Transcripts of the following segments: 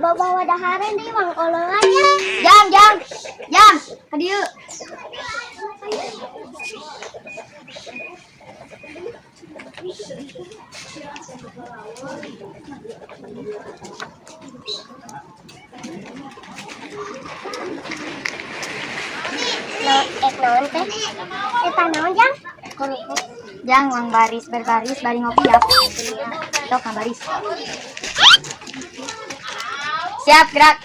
bawa daharen deh wang olongannya. Jam. Hadieu. Naon teh? Eta naon jang? Jang wang baris berbaris bari ngopi ya. Sok baris. Siap gerak.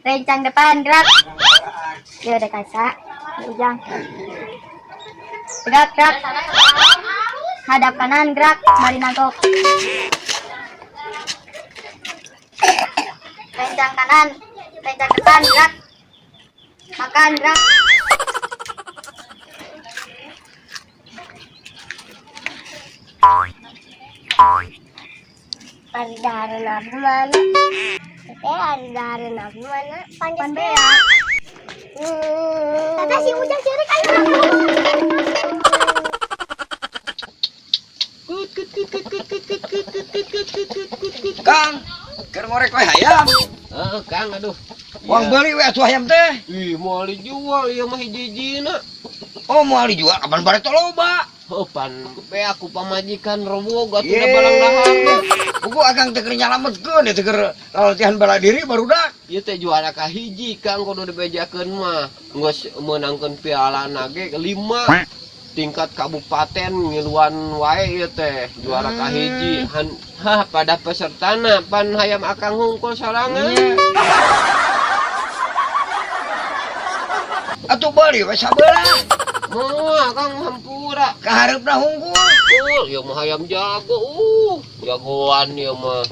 Rencang depan gerak. Dia udah kaca. Jang. Gerak. Hadap kanan gerak. Bari nangkop. Rencang kanan. Rencang depan gerak. Makan gerak. Ari dahareun abdi mana? Ari dahareun abdi mana? Panjang bea. Tata si Ujang ceurik aya. Kang, keur ngorek we hayam. Kang, aduh. Wang beli we atuh hayam teh. Ih, moal dijual ieu mah hiji-hijina. Oh, moal dijual kapan bare teh loba. Pan be aku pamajikan roboh atuh da balang dahar. Buku akang teh keur nyalametkeun teh keur latihan bela diri barudak. Ieu teh juara ka hiji Kang kudu dibejakeun mah. Geus meunangkeun piala ge 5. Tingkat kabupaten ngiluan wae ieu teh juara ka hiji. Pada pesertana pan hayam akang hungkul sarangan. Atuh beli we sabelah. Moal Kang hampura. Kaharepna hungkul. Ieu mah hayam jago. Jagoan ieu mah.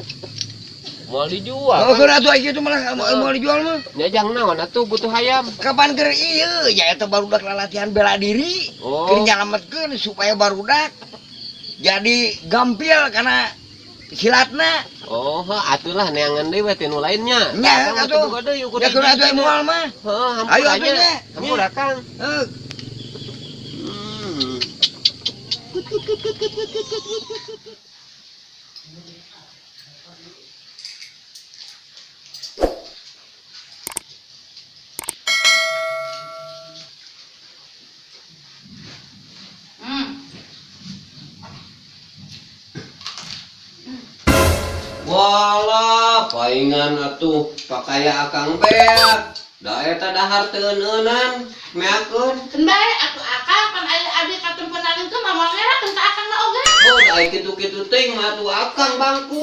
Moal dijual. Oh, keur atuh ieu teh malah moal dijual mah. Nya jang naon atuh butuh hayam. Kapan keur ieu? Ya eta barudak latihan bela diri. Keur nyalametkeun supaya barudak jadi gampil kana silatna. Atulah neangan deui we teh nu lainnya. Nya atuh. Ya keur atuh moal mah. Ayo atuh nya. Hampura Kang. Walah, paingan atuh pakaya akang beak. Da eta dahar teu euneunan meakeun. Keun bae atuh akang pan aya abdi katempeun nalingkeun mah ngera keun ka akang na oge. Da ai kitu-kitu teuing mah atuh akang bangku.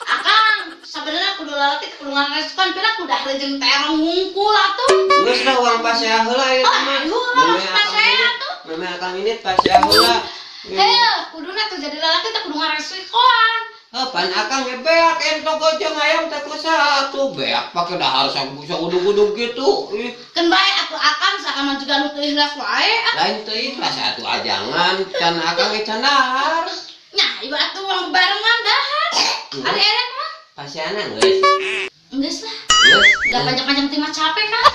Akang sabenerna kudu lalaki kudu ngarespon pila kudu rejeung terong ngungkul atuh. Geus da uang pasea heula ieu mah. Ayo pasea atuh. Meme akang ini pasea heula. Heuh, kuduna tuh jadi lalaki teh kudu ngaresikoan. Pan akang ge beak ento gojong hayam teh kusaha atuh beak pake dahar sagudug-gudug kitu. Keun bae atuh akang sakama juga nu teu ikhlas wae. Lain teu ikhlas atuh ajangan can akang ge can dahar. Nya, ieu atuh uang barengan dahar. Ari erek mah. Paseana geus. Geus lah. Geus. Da panjang-panjang teh mah capek kan.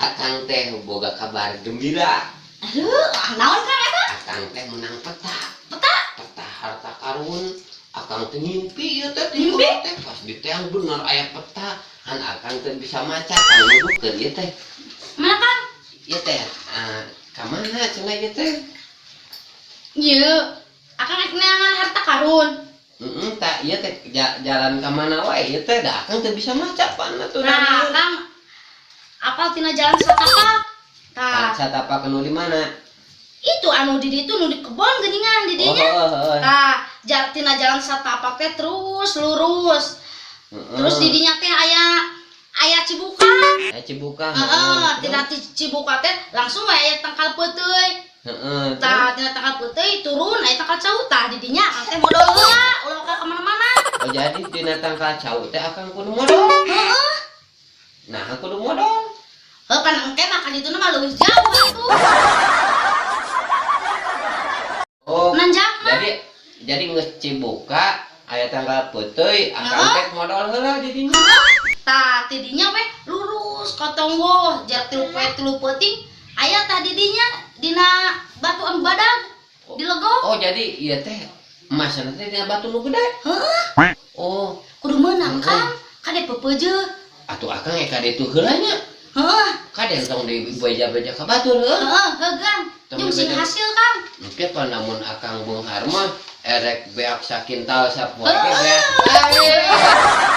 Akang teh boga kabar gembira. Aduh, naon Kang eta? Akang teh menang peta. Peta Harta karun. Akang teh ngimpi ieu teh Ngimpi? teh pas di teang bener aya peta. Han akang teh bisa maca Kang nuduhkeun ieu teh. mana Kang? Ieu teh ka mana cenah ieu teh? Ieu, akang rek neangan harta karun. Tak ieu teh jalan ka mana wae ieu teh da akang teh bisa maca pan atuh. Nah, Kang apal tina jalan satapak. Tah, Satapak anu di mana? itu anu di ditu nu di kebon geuningan di dinya. Tah, tina jalan satapak teh terus lurus. Terus di dinya teh aya Cibuka. Cibuka. Tina Cibuka teh langsung we aya tangkal peuteuy. Tah, tina tangkal peuteuy turun aya tangkal cau. Tah di dinya akang teh modal heula, ulah ka mana-mana. Oh jadi tina tangkal cau teh akang kudu modal. Heeh. Nah, kudu modal. Pan engke mah ka dituna mah leuwih jauh atuh. Oh. Nanjak mah. Jadi geus Cibuka aya tangkal peuteuy akang teh modal heula di dinya. Tah, tidinya we lurus ka tonggo jarak 3 peuting aya tah didinya dina batu badag di legok. Oh jadi ieu teh emasna teh dina batu nu gede. Heuh. Oh, Kudu meunang Kang. Kade pepeje. Atuh akang kade tuh heula nya. Heeh. Kade tong di beja-beja ka batur heuh. Heeh, Kang. Jeung sing hasil, Kang. Engke panamun akang beunghar mah erek beak sakintal sapoe ge beak.